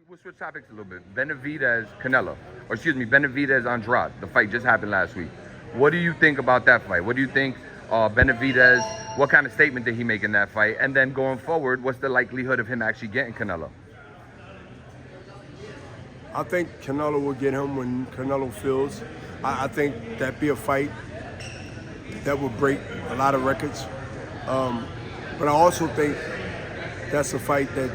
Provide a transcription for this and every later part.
We'll switch topics a little bit. Benavidez, Canelo, or excuse me, Benavidez, Andrade. The fight just happened last week. What do you think about that fight? What do you think Benavidez, what kind of statement did he make in that fight? And then going forward, what's the likelihood of him actually getting Canelo? I think Canelo will get him when Canelo feels. I think that'd be a fight that will break a lot of records. But I also think that's a fight that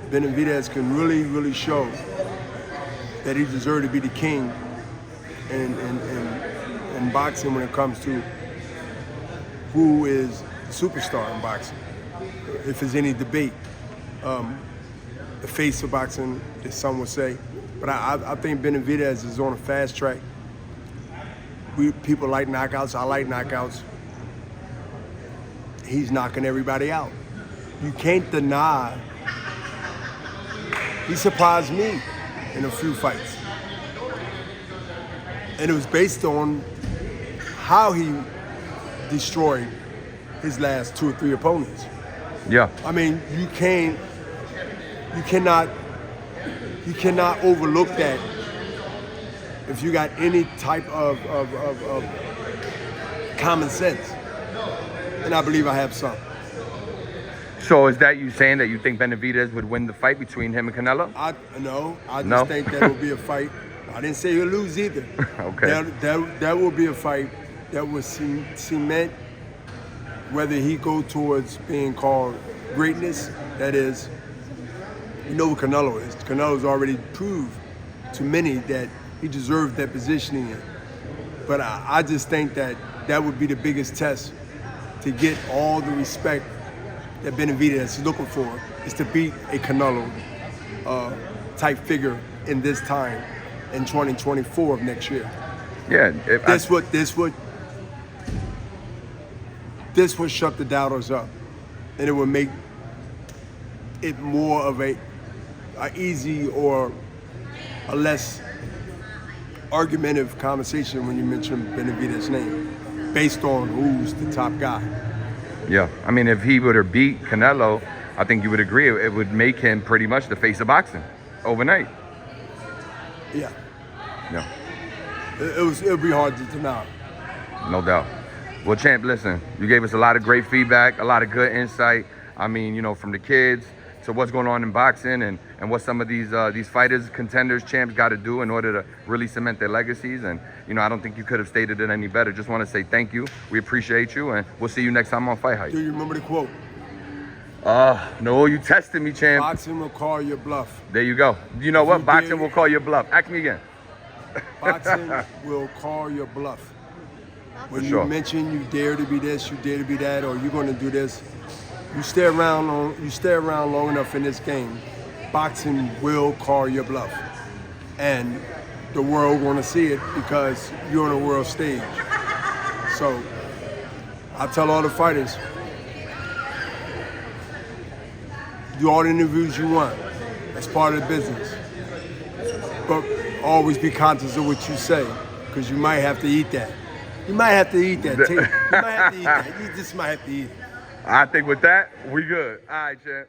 Benavidez can really show that he deserves to be the king in boxing when it comes to who is the superstar in boxing, if there's any debate. The face of boxing, as some would say. But I think Benavidez is on a fast track. People like knockouts, I like knockouts. He's knocking everybody out. You can't deny, he surprised me in a few fights. And it was based on how he destroyed his last 2 or 3 opponents. Yeah. I mean, you cannot overlook that if you got any type of common sense. And I believe I have some. So is that you saying that you think Benavidez would win the fight between him and Canelo? I just think that will be a fight. I didn't say he'll lose either. Okay. That will be a fight that will cement whether he go towards being called greatness. That is, you know what Canelo is. Canelo's already proved to many that he deserves that positioning in. But I just think that would be the biggest test to get all the respect that Benavidez is looking for, is to beat a Canelo type figure in this time in 2024 of next year. Yeah. This would shut the doubters up, and it would make it more of a easy or a less argumentative conversation when you mention Benavidez's name, based on who's the top guy. Yeah, I mean, if he would have beat Canelo, I think you would agree it would make him pretty much the face of boxing overnight. Yeah. Yeah. It would be hard to deny. No doubt. Well, champ, listen, you gave us a lot of great feedback, a lot of good insight. I mean, you know, from the kids to what's going on in boxing and what some of these fighters, contenders, champs got to do in order to really cement their legacies. And, you know, I don't think you could have stated it any better. Just want to say thank you. We appreciate you, and we'll see you next time on Fight Hype. Do you remember the quote? No, you tested me, champ. Boxing will call your bluff. There you go. You know what? Boxing will call your bluff. Ask me again. Boxing will call your bluff. When you sure. mention you dare to be this, you dare to be that, or you're going to do this, you stay around long enough in this game, boxing will call your bluff. And the world want to see it because you're on a world stage. So I tell all the fighters, do all the interviews you want. That's part of the business. But always be conscious of what you say, because you might have to eat that. You might have to eat that, too. You might have to eat that. You just might have to eat it. I think with that, we good. All right, champ.